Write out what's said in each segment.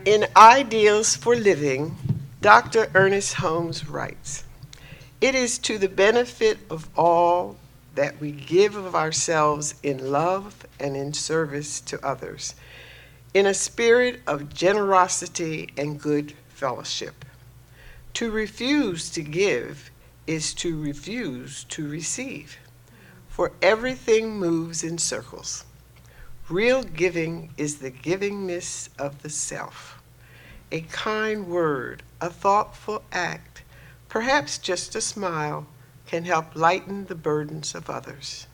In Ideals for Living, Dr. Ernest Holmes writes, "It is to the benefit of all that we give of ourselves in love and in service to others, in a spirit of generosity and good fellowship. To refuse to give is to refuse to receive, for everything moves in circles. Real giving is the givingness of the self. A kind word, a thoughtful act, perhaps just a smile, can help lighten the burdens of others."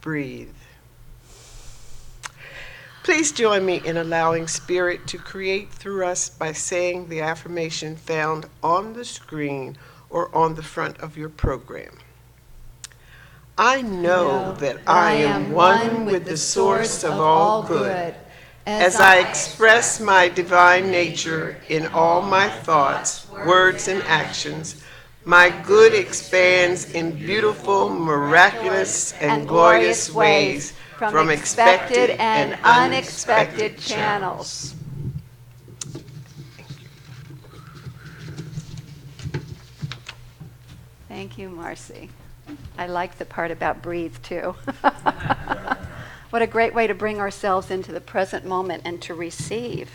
Breathe. Please join me in allowing Spirit to create through us by saying the affirmation found on the screen or on the front of your program. I know that I am one with the source of all good. As I express my divine nature in all my thoughts, words, and actions, my good expands in beautiful, miraculous, and glorious ways from expected and unexpected channels. Thank you, Marcy. I like the part about breathe, too. What a great way to bring ourselves into the present moment and to receive,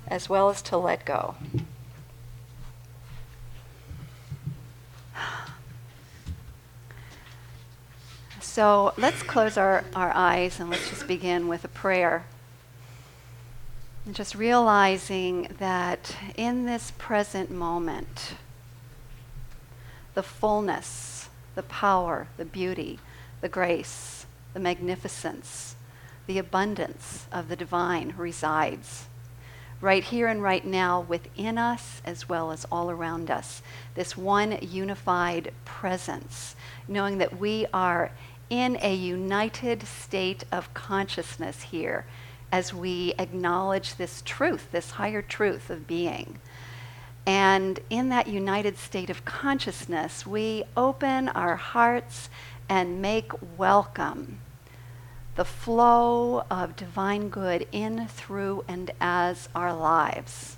as well as to let go. So let's close our eyes and let's just begin with a prayer. And just realizing that in this present moment, the fullness, the power, the beauty, the grace, the magnificence, the abundance of the divine resides right here and right now within us as well as all around us. This one unified presence, knowing that we are in a united state of consciousness here as we acknowledge this truth, this higher truth of being. And in that united state of consciousness, we open our hearts and make welcome the flow of divine good in, through, and as our lives.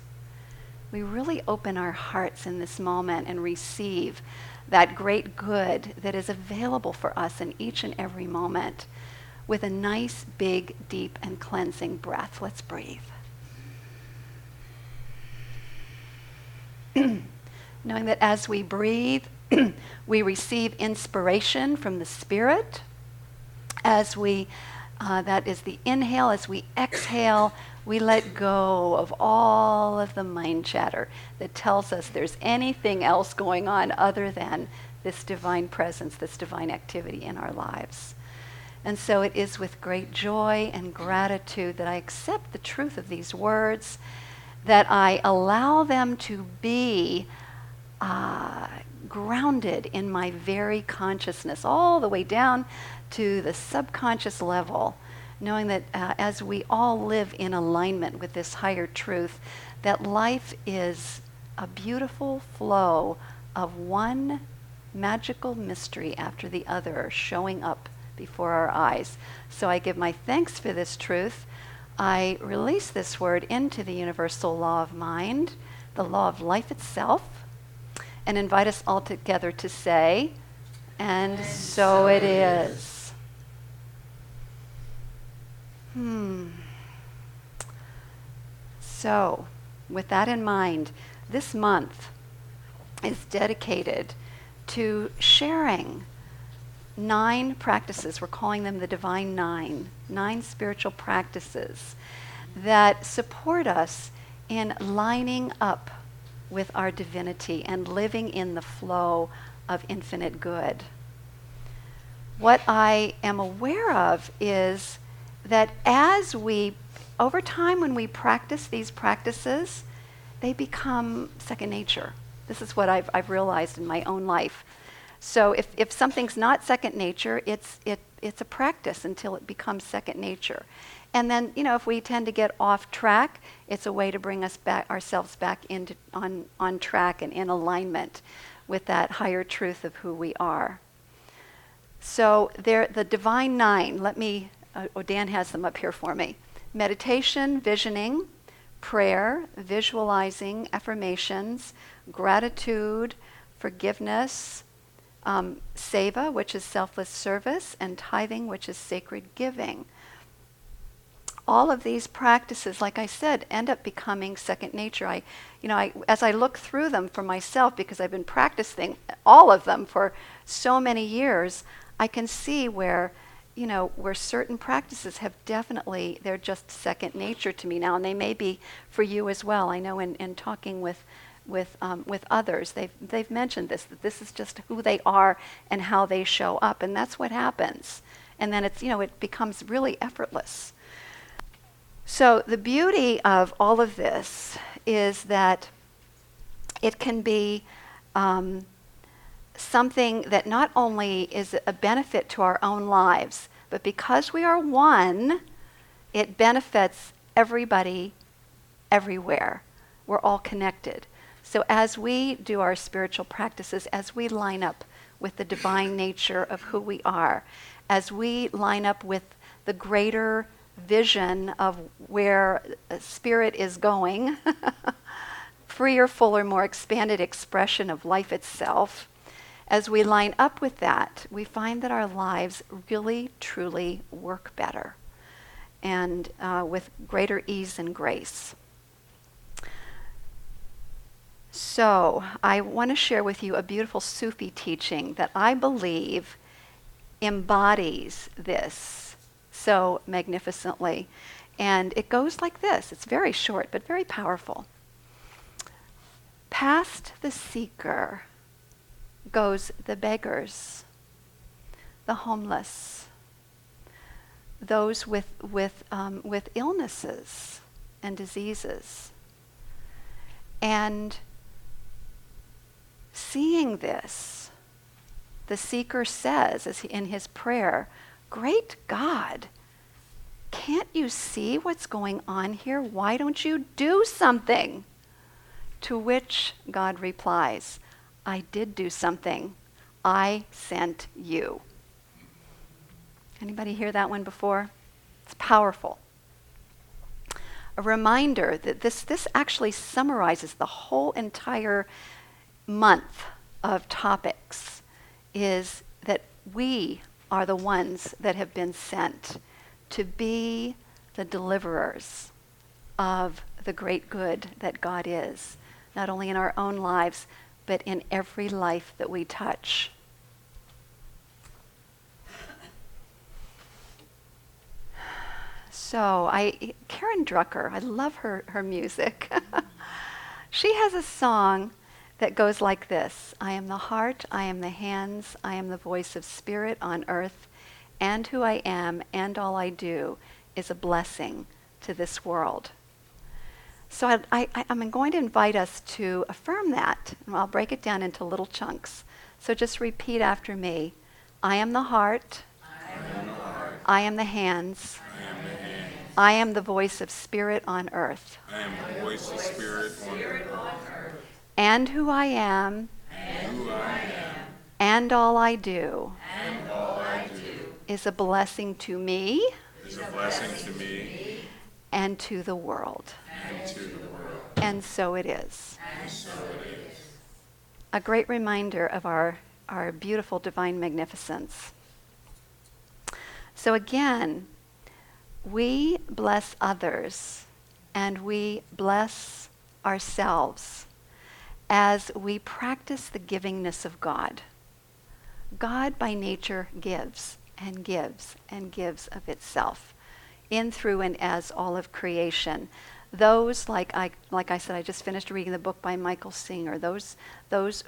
We really open our hearts in this moment and receive that great good that is available for us in each and every moment with a nice, big, deep, and cleansing breath. Let's breathe. Knowing that as we breathe, we receive inspiration from the Spirit. As we, that is the inhale, as we exhale, we let go of all of the mind chatter that tells us there's anything else going on other than this divine presence, this divine activity in our lives. And so it is with great joy and gratitude that I accept the truth of these words, that I allow them to be grounded in my very consciousness, all the way down to the subconscious level, knowing that as we all live in alignment with this higher truth, that life is a beautiful flow of one magical mystery after the other showing up before our eyes. So I give my thanks for this truth. I release this word into the universal law of mind, the law of life itself, and invite us all together to say, and so it is. So, with that in mind, this month is dedicated to sharing 9 practices. We're calling them the Divine Nine, 9 spiritual practices that support us in lining up with our divinity and living in the flow of infinite good. What I am aware of is that as we, over time when we practice these practices, they become second nature. This is what I've realized in my own life. So if something's not second nature, it's a practice until it becomes second nature. And then, if we tend to get off track, it's a way to bring us back, ourselves back into on track and in alignment with that higher truth of who we are. So the Divine Nine, Dan has them up here for me. Meditation, visioning, prayer, visualizing, affirmations, gratitude, forgiveness, seva, which is selfless service, and tithing, which is sacred giving. All of these practices, like I said, end up becoming second nature. As I look through them for myself, because I've been practicing all of them for so many years, I can see where certain practices have definitely, they're just second nature to me now, and they may be for you as well. I know in talking with others, they've mentioned this, that this is just who they are and how they show up, and that's what happens. And then it becomes really effortless. So the beauty of all of this is that it can be something that not only is a benefit to our own lives, but because we are one, it benefits everybody everywhere. We're all connected. So as we do our spiritual practices, as we line up with the divine nature of who we are, as we line up with the greater vision of where spirit is going, freer, fuller, more expanded expression of life itself, as we line up with that, we find that our lives really, truly work better and with greater ease and grace. So I want to share with you a beautiful Sufi teaching that I believe embodies this so magnificently. And it goes like this. It's very short, but very powerful. Past the seeker goes the beggars, the homeless, those with illnesses and diseases. And seeing this, the seeker says, as in his prayer, "Great God, can't you see what's going on here? Why don't you do something?" To which God replies, "I did do something. I sent you." Anybody hear that one before? It's powerful. A reminder that this actually summarizes the whole entire month of topics, is that we are the ones that have been sent to be the deliverers of the great good that God is, not only in our own lives, but in every life that we touch. So Karen Drucker, I love her music. She has a song that goes like this: "I am the heart, I am the hands, I am the voice of spirit on earth, and who I am and all I do is a blessing to this world." So I'm going to invite us to affirm that, and I'll break it down into little chunks. So just repeat after me. I am the heart. I am the hands. I am the voice of spirit on earth. I am the voice of spirit on earth. And who I am. And all I do. Is a blessing to me. And to the world. And so it is. A great reminder of our beautiful divine magnificence. So again, we bless others and we bless ourselves as we practice the givingness of God. God by nature gives and gives and gives of itself in, through, and as all of creation. Those, like I said, I just finished reading the book by Michael Singer, those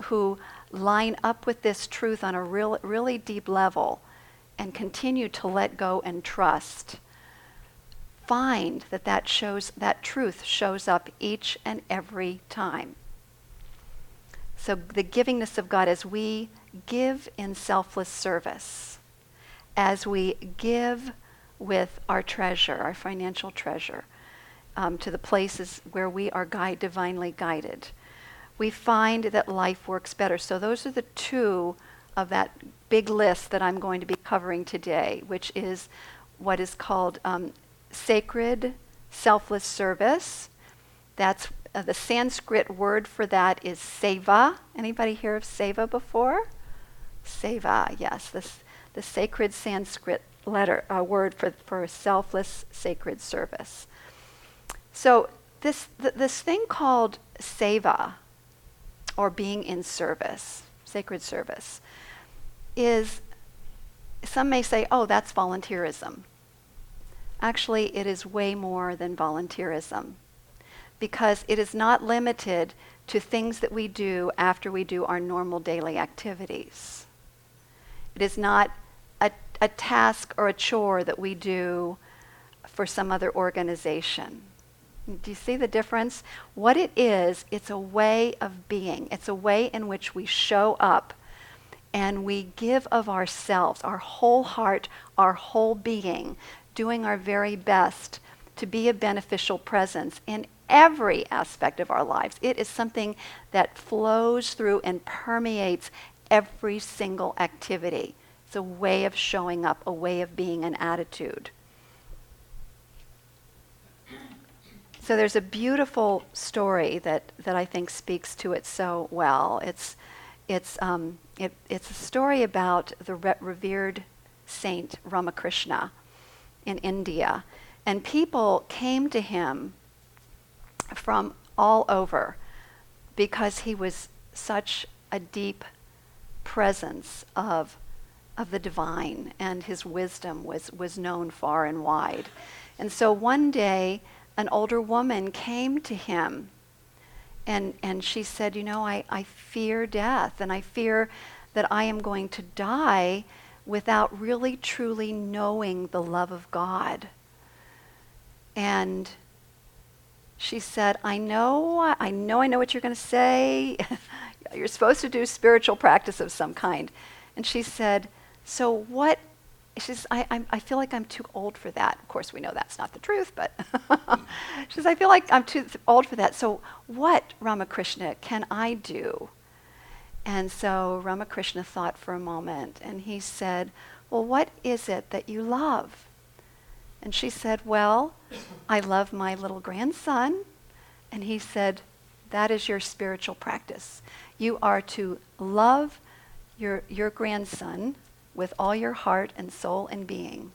who line up with this truth on a really deep level and continue to let go and trust, find that truth shows up each and every time. So the givingness of God, as we give in selfless service, as we give with our treasure, our financial treasure, to the places where we are divinely guided, we find that life works better. So those are the two of that big list that I'm going to be covering today, which is what is called sacred selfless service That's the Sanskrit word for that is seva. Anybody hear of seva before? Seva, yes, the sacred Sanskrit word for selfless sacred service. So this thing called seva, or being in service, sacred service, is, some may say, oh, that's volunteerism. Actually, it is way more than volunteerism, because it is not limited to things that we do after we do our normal daily activities. It is not a task or a chore that we do for some other organization. Do you see the difference? What it is, it's a way of being. It's a way in which we show up and we give of ourselves, our whole heart, our whole being, doing our very best to be a beneficial presence in every aspect of our lives. It is something that flows through and permeates every single activity. It's a way of showing up, a way of being, an attitude. So there's a beautiful story that I think speaks to it so well. It's a story about the revered saint Ramakrishna in India. And people came to him from all over because he was such a deep presence of the divine, and his wisdom was known far and wide. And so one day, an older woman came to him, and she said, I fear death, and I fear that I am going to die without really truly knowing the love of God. And she said, I know what you're going to say. You're supposed to do spiritual practice of some kind. And she said, so what? She says, I feel like I'm too old for that. Of course, we know that's not the truth, but she says, I feel like I'm too old for that. So what, Ramakrishna, can I do? And so Ramakrishna thought for a moment, and he said, well, what is it that you love? And she said, well, I love my little grandson. And he said, that is your spiritual practice. You are to love your grandson with all your heart and soul and being.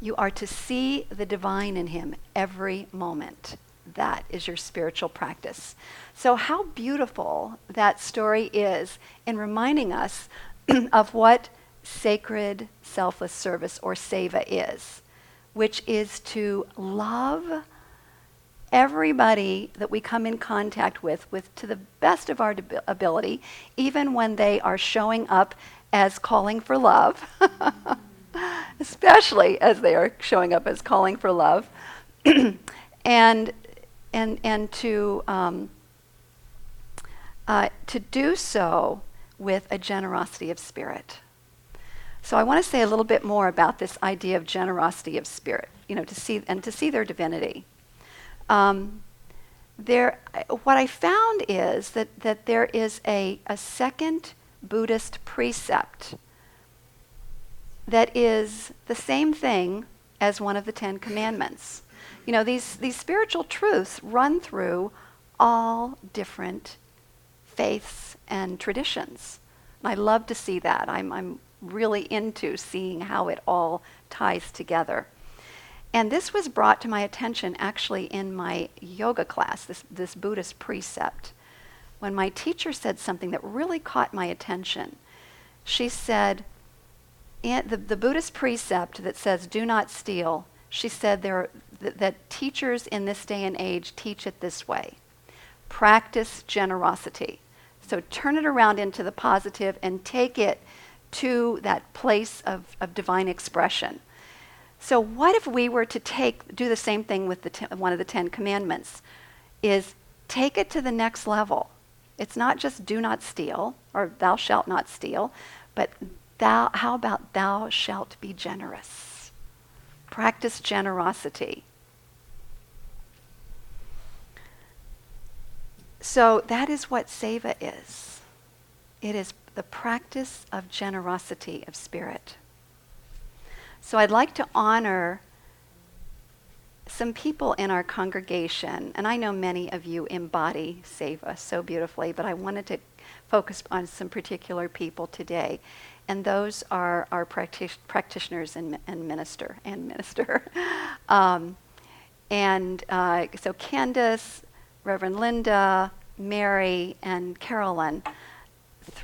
You are to see the divine in him every moment. That is your spiritual practice. So how beautiful that story is in reminding us of what sacred selfless service, or seva, is, which is to love everybody that we come in contact with to the best of our ability, even when they are showing up as calling for love, especially as they are showing up as calling for love, and to do so with a generosity of spirit. So I want to say a little bit more about this idea of generosity of spirit, to see their divinity. What I found is that there is a second Buddhist precept that is the same thing as one of the 10 Commandments. These spiritual truths run through all different faiths and traditions. And I love to see that. I'm really into seeing how it all ties together. And this was brought to my attention actually in my yoga class, this Buddhist precept, when my teacher said something that really caught my attention. She said, the Buddhist precept that says, do not steal, she said that teachers in this day and age teach it this way: practice generosity. So turn it around into the positive and take it to that place of divine expression. So what if we were to do the same thing with one of the 10 Commandments, is take it to the next level. It's not just do not steal, or thou shalt not steal, but how about thou shalt be generous? Practice generosity. So that is what seva is. It is the practice of generosity of spirit. So I'd like to honor some people in our congregation, and I know many of you embody Seva so beautifully, but I wanted to focus on some particular people today. And those are our practitioners and minister. So Candace, Reverend Linda, Mary, and Carolyn,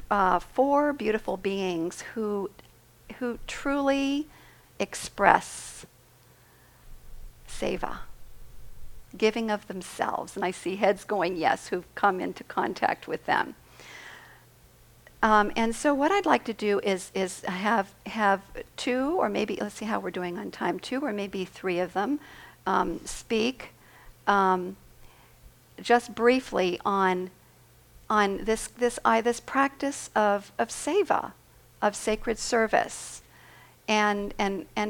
4 beautiful beings who truly express Seva, giving of themselves. And I see heads going yes, who've come into contact with them. And so what I'd like to do is have 2, or maybe, let's see how we're doing on time, 2 or maybe 3 of them speak just briefly on this practice of Seva, of sacred service, and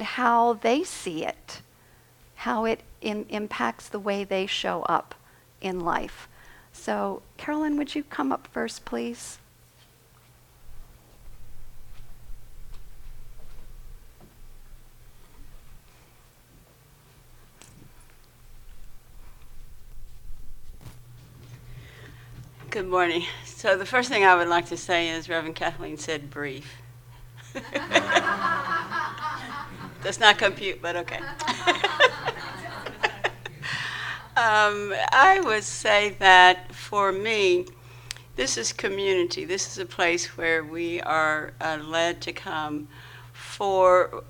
how they see it, how it impacts the way they show up in life. So, Carolyn, would you come up first, please? Good morning. So the first thing I would like to say is Reverend Kathleen said brief. Does not compute, but okay. I would say that for me, this is community. This is a place where we are led to come for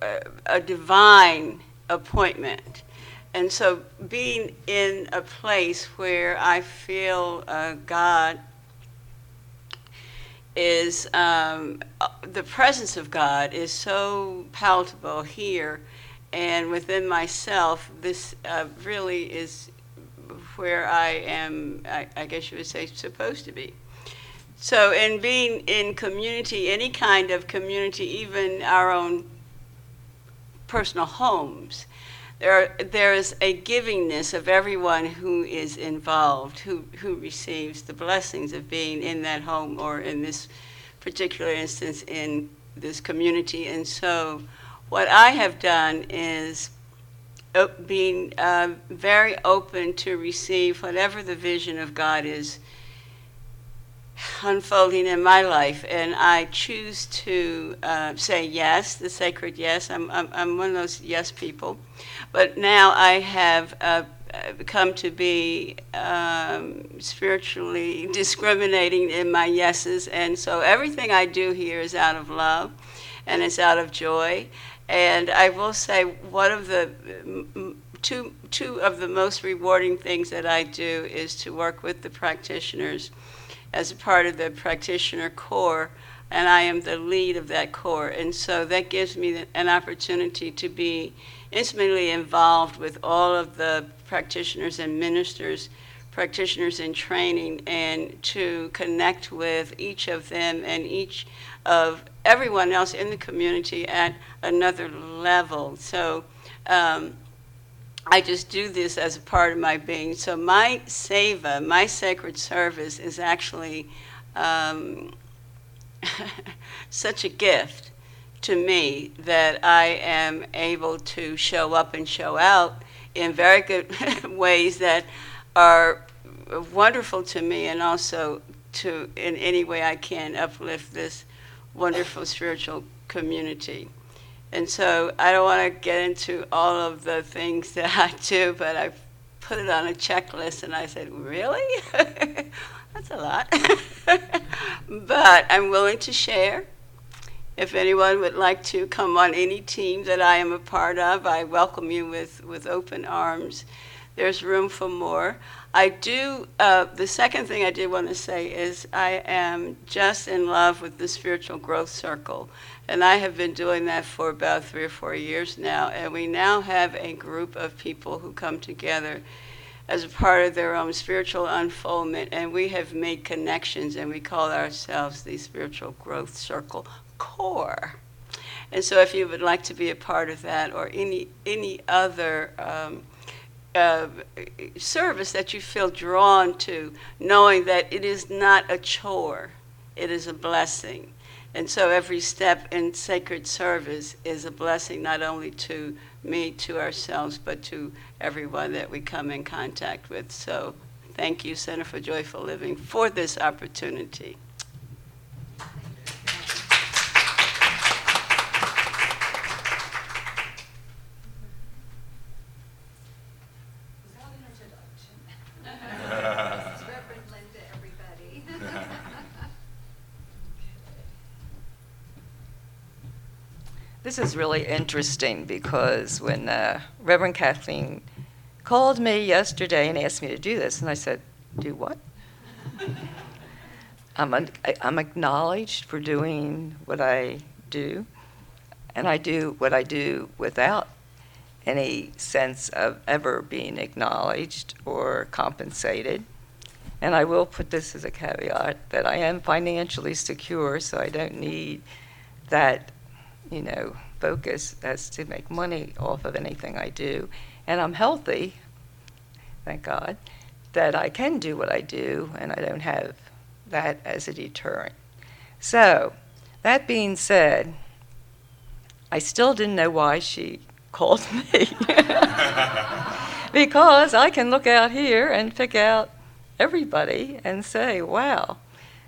a divine appointment. And so being in a place where I feel God is, the presence of God is so palatable here and within myself, this really is where I am, I guess you would say, supposed to be. So in being in community, any kind of community, even our own personal homes, there is a givingness of everyone who is involved, who receives the blessings of being in that home, or in this particular instance in this community. And so what I have done is being very open to receive whatever the vision of God is unfolding in my life, and I choose to say yes, the sacred yes. I'm one of those yes people, but now I have come to be spiritually discriminating in my yeses, and so everything I do here is out of love, and it's out of joy. And I will say one of the two of the most rewarding things that I do is to work with the practitioners as a part of the practitioner core, and I am the lead of that core. And so that gives me an opportunity to be intimately involved with all of the practitioners and ministers, practitioners in training, and to connect with each of them and each of everyone else in the community at another level. So I just do this as a part of my being. So my seva, my sacred service, is actually such a gift to me that I am able to show up and show out in very good ways that are wonderful to me, and also to, in any way I can, uplift this wonderful spiritual community. And so I don't want to get into all of the things that I do, but I put it on a checklist, and I said, really? That's a lot. But I'm willing to share. If anyone would like to come on any team that I am a part of, I welcome you with open arms. There's room for more. I do, the second thing I did want to say is I am just in love with the Spiritual Growth Circle. And I have been doing that for about 3 or 4 years now. And we now have a group of people who come together as a part of their own spiritual unfoldment. And we have made connections, and we call ourselves the Spiritual Growth Circle Core. And so if you would like to be a part of that, or any other service that you feel drawn to, knowing that it is not a chore, it is a blessing. And so every step in sacred service is a blessing, not only to me to ourselves, but to everyone that we come in contact with. So thank you, Center for Joyful Living, for this opportunity. This is really interesting because when Reverend Kathleen called me yesterday and asked me to do this, and I said, do what? I'm acknowledged for doing what I do, and I do what I do without any sense of ever being acknowledged or compensated. And I will put this as a caveat that I am financially secure, so I don't need that focus as to make money off of anything I do. And I'm healthy, thank God, that I can do what I do, and I don't have that as a deterrent. So, that being said, I still didn't know why she called me. Because I can look out here and pick out everybody and say, wow,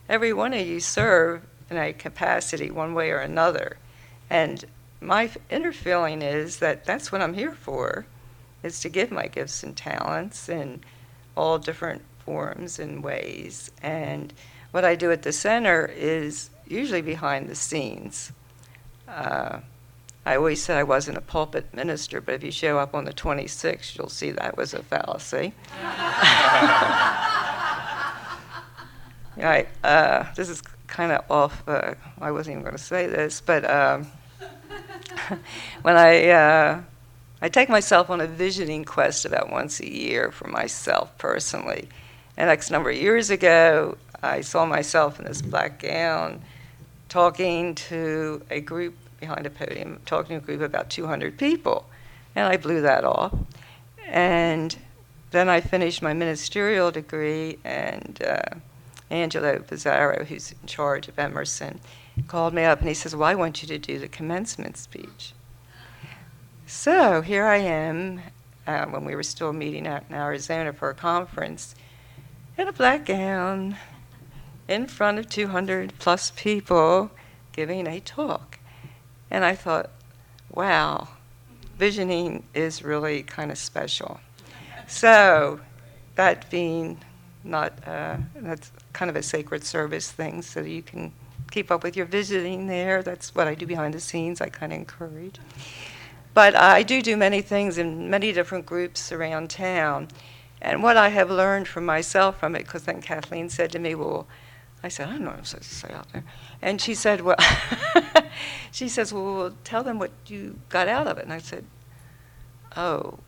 every one of you serve in a capacity one way or another. And my inner feeling is that that's what I'm here for, is to give my gifts and talents in all different forms and ways. And what I do at the center is usually behind the scenes. I always said I wasn't a pulpit minister, but if you show up on the 26th, you'll see that was a fallacy. Right, this is kind of off, I wasn't even going to say this, but when I take myself on a visioning quest about once a year for myself personally. And X number of years ago, I saw myself in this black gown talking to a group behind a podium, talking to a group of about 200 people. And I blew that off. And then I finished my ministerial degree, and Angelo Bizzarro, who's in charge of Emerson, called me up and he says, well, I want you to do the commencement speech. So here I am, when we were still meeting out in Arizona for a conference, in a black gown, in front of 200 plus people, giving a talk. And I thought, wow, visioning is really kind of special. So that being not, that's kind of a sacred service thing, so you can keep up with your visiting there. That's what I do behind the scenes. I kind of encourage. But I do many things in many different groups around town. And what I have learned from myself from it, because then Kathleen said to me, well, I said, I don't know what I'm supposed to say out there. And she said, well, she says, well, tell them what you got out of it. And I said, oh,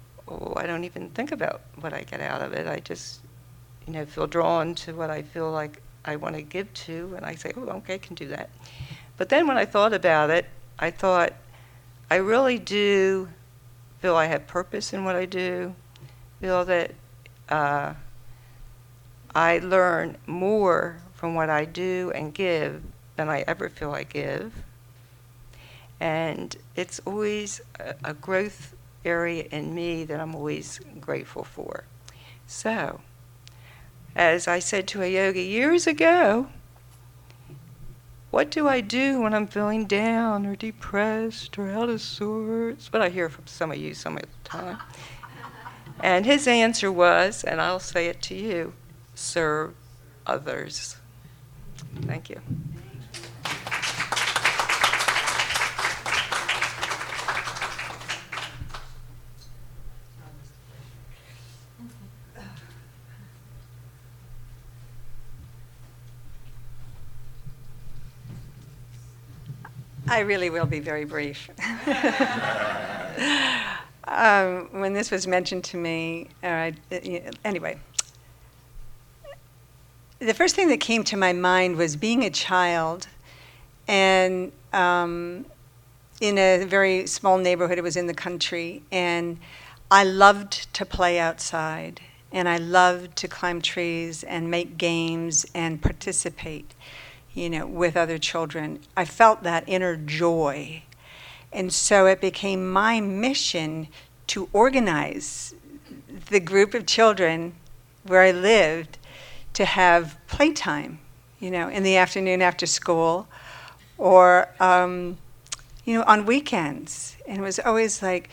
I don't even think about what I get out of it. I just, feel drawn to what I feel like I want to give to, and I say, oh, okay, I can do that. But then when I thought about it, I thought, I really do feel I have purpose in what I do, feel that I learn more from what I do and give than I ever feel I give. And it's always a growth area in me that I'm always grateful for. So, as I said to a yogi years ago, what do I do when I'm feeling down or depressed or out of sorts? What I hear from some of you some of the time. And his answer was, and I'll say it to you, serve others. Thank you. I really will be very brief. When this was mentioned to me, anyway, the first thing that came to my mind was being a child, and in a very small neighborhood. It was in the country, and I loved to play outside, and I loved to climb trees and make games and participate, with other children. I felt that inner joy. And so it became my mission to organize the group of children where I lived to have playtime, in the afternoon after school, or, on weekends. And it was always like,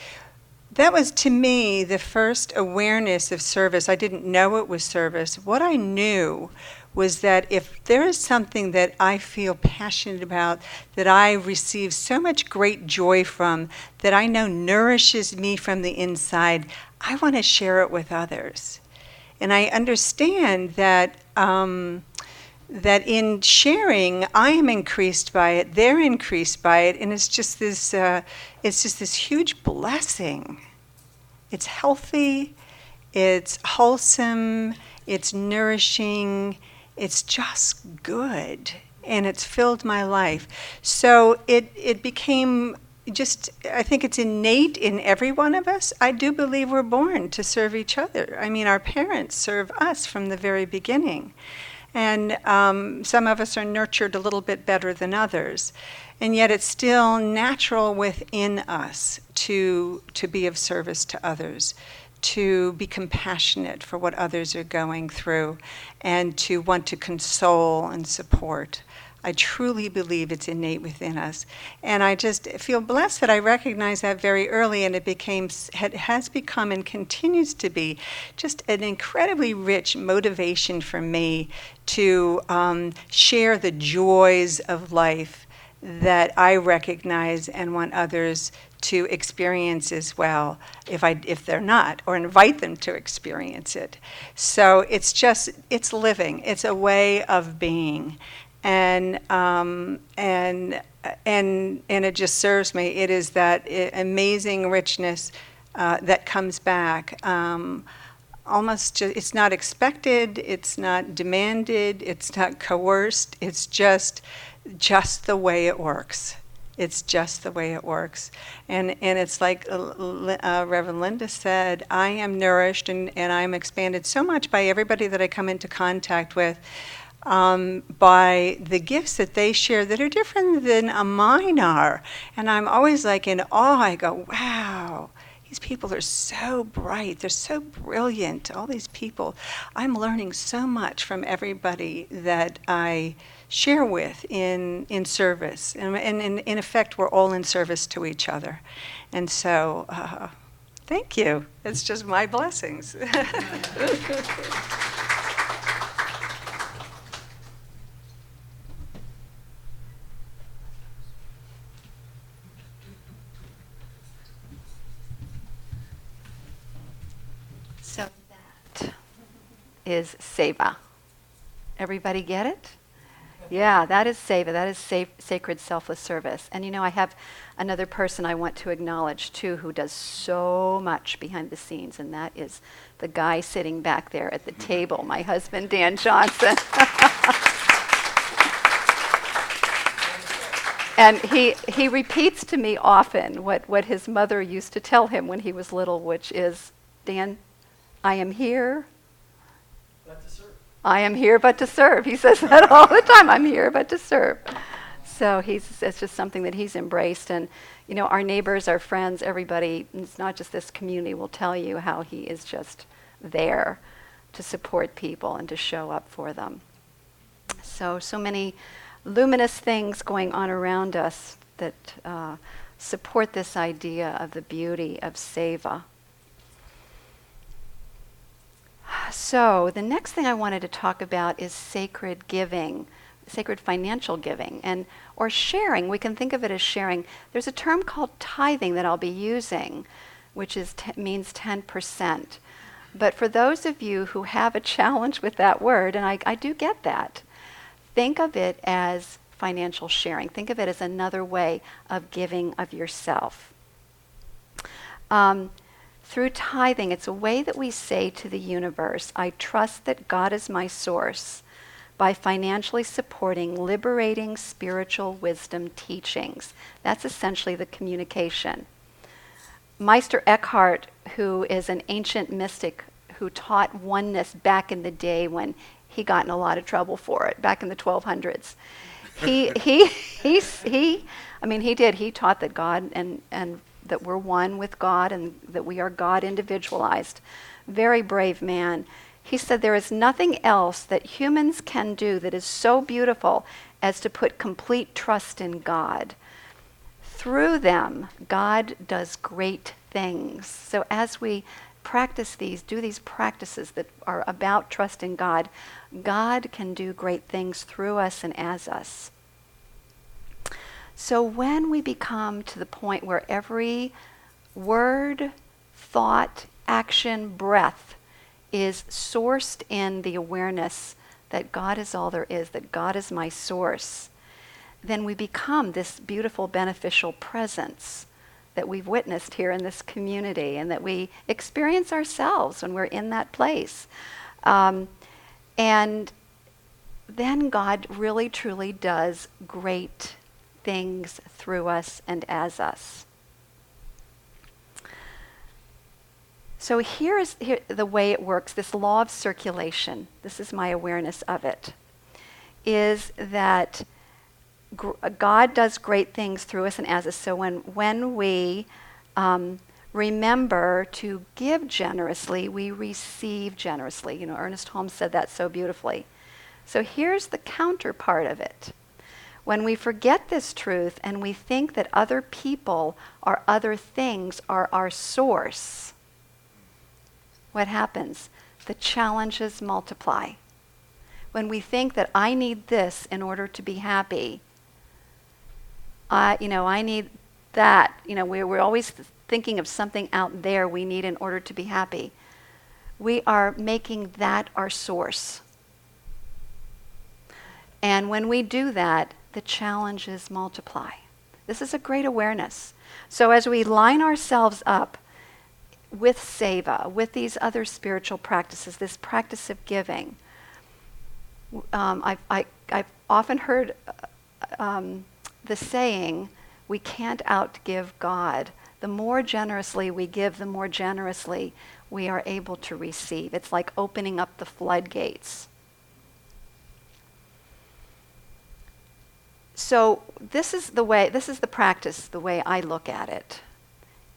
that was to me the first awareness of service. I didn't know it was service. What I knew was that if there is something that I feel passionate about, that I receive so much great joy from, that I know nourishes me from the inside, I want to share it with others. And I understand that that in sharing, I am increased by it, they're increased by it, and it's just this huge blessing. It's healthy, it's wholesome, it's nourishing, it's just good, and it's filled my life. So it became just, I think it's innate in every one of us. I do believe we're born to serve each other. I mean, our parents serve us from the very beginning. And some of us are nurtured a little bit better than others. And yet it's still natural within us to be of service to others, to be compassionate for what others are going through, and to want to console and support. I truly believe it's innate within us. And I just feel blessed that I recognized that very early, and it has become and continues to be just an incredibly rich motivation for me to share the joys of life that I recognize and want others to experience as well, if they're not, or invite them to experience it. So it's living. It's a way of being. And it just serves me. It is that amazing richness that comes back. It's not expected, it's not demanded, it's not coerced. It's just the way it works. It's just the way it works. And it's like Reverend Linda said, I am nourished and I'm expanded so much by everybody that I come into contact with. By the gifts that they share that are different than mine are. And I'm always like in awe. I go, wow, these people are so bright. They're so brilliant, all these people. I'm learning so much from everybody that I share with in service. And in effect, we're all in service to each other. And so, thank you. It's just my blessings. So that is seva. Everybody get it? Yeah, that is seva. That is sacred selfless service. And I have another person I want to acknowledge too who does so much behind the scenes, and that is the guy sitting back there at the table, my husband, Dan Johnson. And he repeats to me often what his mother used to tell him when he was little, which is, Dan, I am here. I am here but to serve. He says that all the time. I'm here but to serve. So it's just something that he's embraced. And, our neighbors, our friends, everybody, it's not just this community, will tell you how he is just there to support people and to show up for them. So many luminous things going on around us that support this idea of the beauty of seva. So the next thing I wanted to talk about is sacred giving, sacred financial giving, or sharing. We can think of it as sharing. There's a term called tithing that I'll be using, which means 10%. But for those of you who have a challenge with that word, and I do get that, think of it as financial sharing. Think of it as another way of giving of yourself. Through tithing, it's a way that we say to the universe, I trust that God is my source by financially supporting liberating spiritual wisdom teachings. That's essentially the communication. Meister Eckhart, who is an ancient mystic who taught oneness back in the day when he got in a lot of trouble for it, back in the 1200s, he I mean, he did. He taught that God and that we're one with God and that we are God individualized. Very brave man. He said there is nothing else that humans can do that is so beautiful as to put complete trust in God. Through them, God does great things. So as we practice these, do these practices that are about trust in God, God can do great things through us and as us. So when we become to the point where every word, thought, action, breath is sourced in the awareness that God is all there is, that God is my source, then we become this beautiful beneficial presence that we've witnessed here in this community and that we experience ourselves when we're in that place. And then God really truly does great things through us and as us. So here the way it works, this law of circulation, this is my awareness of it, is that God does great things through us and as us. So when we remember to give generously, we receive generously. You know, Ernest Holmes said that so beautifully. So here's the counterpart of it. When we forget this truth and we think that other people or other things are our source, what happens? The challenges multiply. When we think that I need this in order to be happy, I need that. You know, we're always thinking of something out there we need in order to be happy. We are making that our source. And when we do that, the challenges multiply. This is a great awareness. So as we line ourselves up with seva, with these other spiritual practices, this practice of giving, I've often heard the saying, we can't outgive God. The more generously we give, the more generously we are able to receive. It's like opening up the floodgates. So this is the practice, the way I look at it,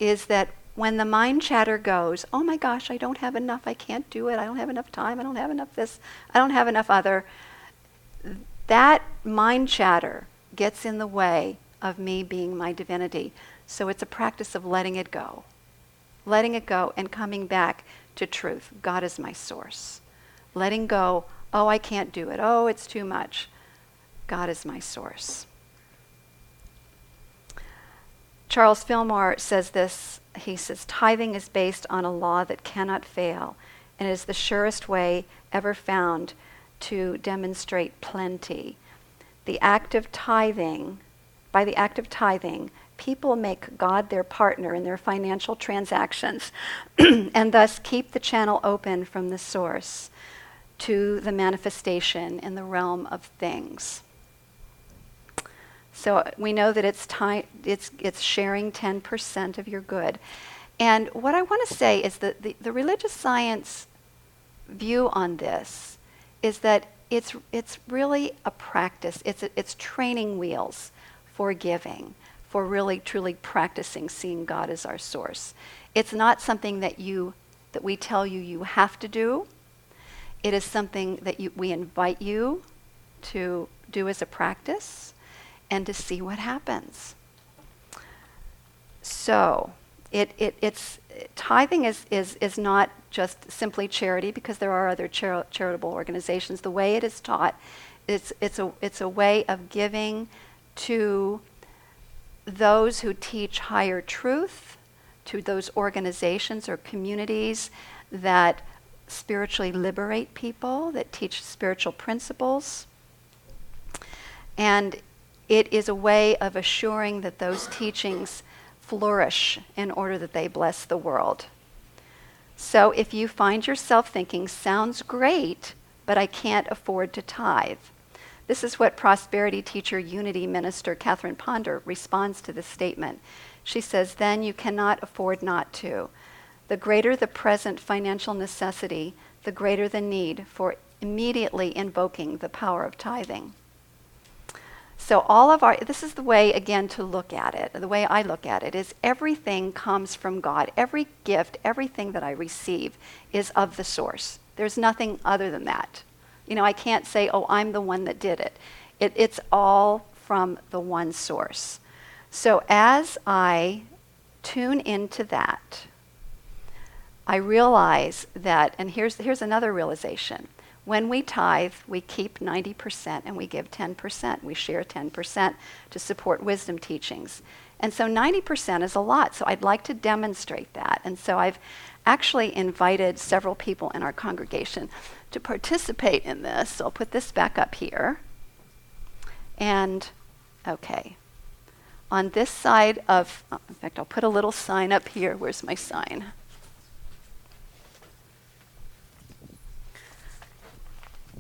is that when the mind chatter goes, oh my gosh, I don't have enough, I can't do it, I don't have enough time, I don't have enough this, I don't have enough other, that mind chatter gets in the way of me being my divinity. So it's a practice of letting it go and coming back to truth. God is my source. Letting go, oh, I can't do it, oh, it's too much. God is my source. Charles Fillmore says this. He says, tithing is based on a law that cannot fail and is the surest way ever found to demonstrate plenty. By the act of tithing, people make God their partner in their financial transactions and thus keep the channel open from the source to the manifestation in the realm of things. So we know that it's sharing 10% of your good. And what I want to say is that the religious science view on this is that it's really a practice. It's training wheels for giving, for really truly practicing seeing God as our source. It's not something that we tell you have to do. It is something that we invite you to do as a practice and to see what happens. So it's tithing is not just simply charity, because there are other charitable organizations. The way it is taught, it's a way of giving to those who teach higher truth, to those organizations or communities that spiritually liberate people, that teach spiritual principles. And it is a way of assuring that those teachings flourish in order that they bless the world. So if you find yourself thinking, sounds great, but I can't afford to tithe, this is what prosperity teacher, unity minister Catherine Ponder responds to this statement. She says, then you cannot afford not to. The greater the present financial necessity, the greater the need for immediately invoking the power of tithing. So this is the way, again, to look at it. The way I look at it is everything comes from God. Every gift, everything that I receive is of the source. There's nothing other than that. I can't say, oh, I'm the one that did it. It's all from the one source. So as I tune into that, I realize that, and here's another realization. When we tithe, we keep 90% and we give 10%. We share 10% to support wisdom teachings. And so 90% is a lot, so I'd like to demonstrate that. And so I've actually invited several people in our congregation to participate in this. So I'll put this back up here. And, okay. On this side of, in fact, I'll put a little sign up here. Where's my sign?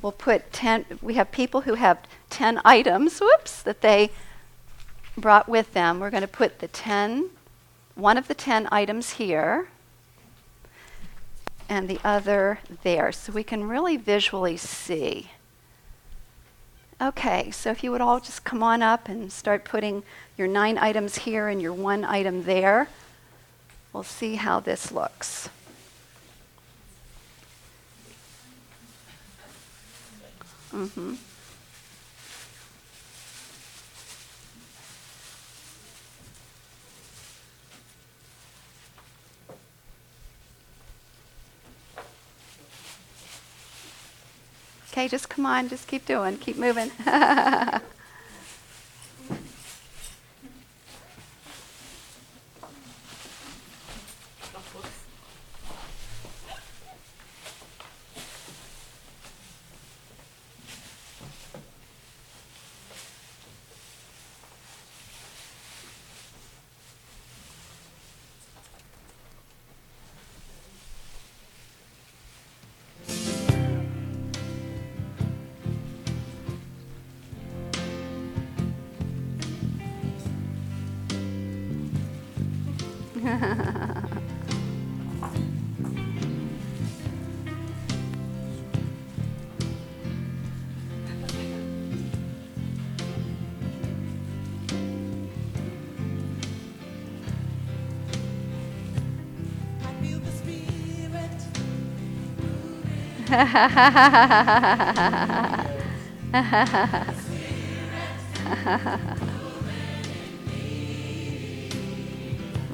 We'll put 10, we have people who have 10 items, that they brought with them. We're going to put one of the 10 items here, and the other there, so we can really visually see. Okay, so if you would all just come on up and start putting your 9 items here and your 1 item there, we'll see how this looks. Mm-hmm. Okay, just come on, just keep doing, keep moving.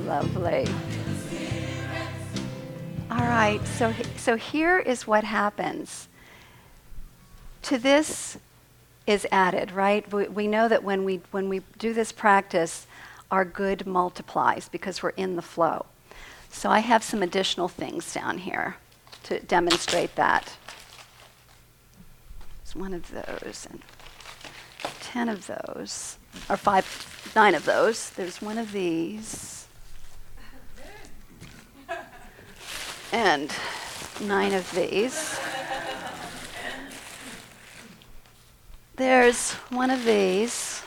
Lovely. All right, so here is what happens. To this is added, right? We know that when we do this practice, our good multiplies because we're in the flow. So I have some additional things down here to demonstrate that. There's one of those and 10 of those, or 9 of those. There's one of these and 9 of these. There's one of these.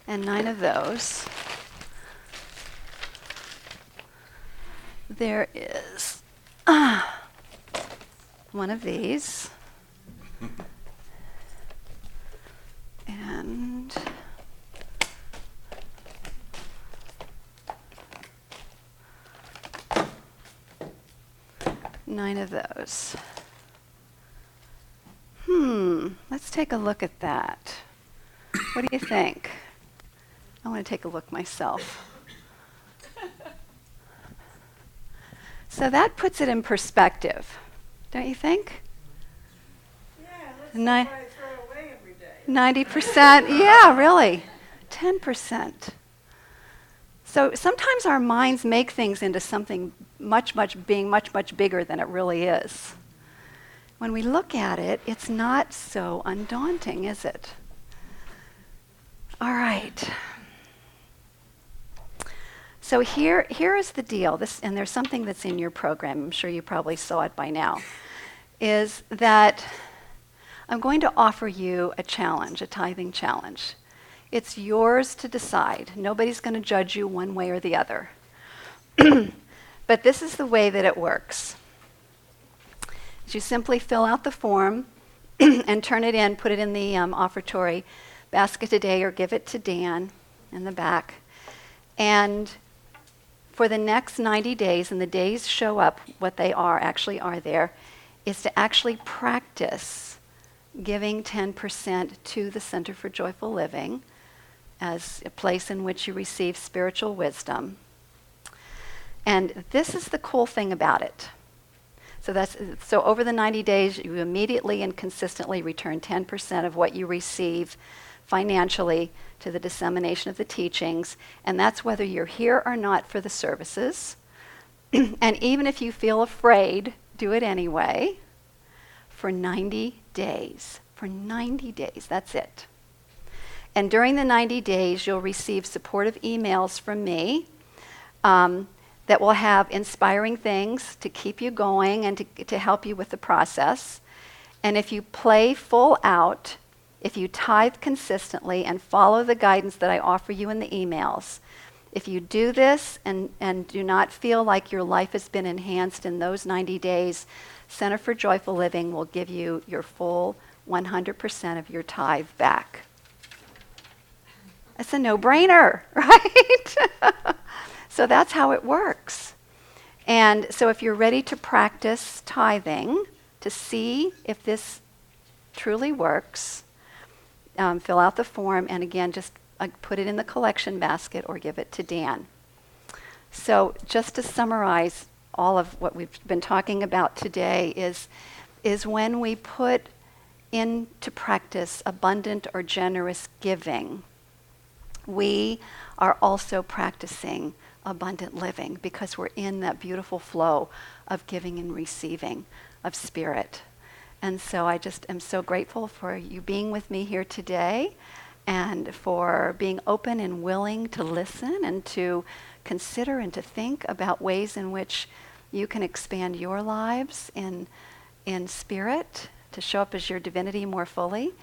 And 9 of those. There is one of these. And 9 of those. Let's take a look at that. What do you think? I want to take a look myself. So that puts it in perspective, don't you think? Yeah, let's throw it away every day. 90%, yeah, really. 10%. So sometimes our minds make things into something much bigger than it really is. When we look at it, it's not so undaunting, is it? All right. So here is the deal, and there's something that's in your program, I'm sure you probably saw it by now, is that I'm going to offer you a challenge, a tithing challenge. It's yours to decide. Nobody's going to judge you one way or the other. But this is the way that it works. You simply fill out the form and turn it in, put it in the offertory basket today, or give it to Dan in the back. And for the next 90 days, and the days show up what they actually are there, is to actually practice giving 10% to the Center for Joyful Living as a place in which you receive spiritual wisdom. And this is the cool thing about it. So over the 90 days, you immediately and consistently return 10% of what you receive financially to the dissemination of the teachings, and that's whether you're here or not for the services. And even if you feel afraid, do it anyway for 90 days. For 90 days, that's it. And during the 90 days, you'll receive supportive emails from me that will have inspiring things to keep you going and to help you with the process. And if you play full out, if you tithe consistently and follow the guidance that I offer you in the emails, if you do this and do not feel like your life has been enhanced in those 90 days, Center for Joyful Living will give you your full 100% of your tithe back. It's a no-brainer, right? So that's how it works. And so if you're ready to practice tithing, to see if this truly works, fill out the form, and again, just put it in the collection basket or give it to Dan. So just to summarize all of what we've been talking about today is when we put into practice abundant or generous giving, we are also practicing abundant living because we're in that beautiful flow of giving and receiving of spirit. And so I just am so grateful for you being with me here today and for being open and willing to listen and to consider and to think about ways in which you can expand your lives in spirit to show up as your divinity more fully.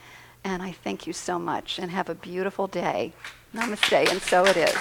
And I thank you so much and have a beautiful day. Namaste, and so it is.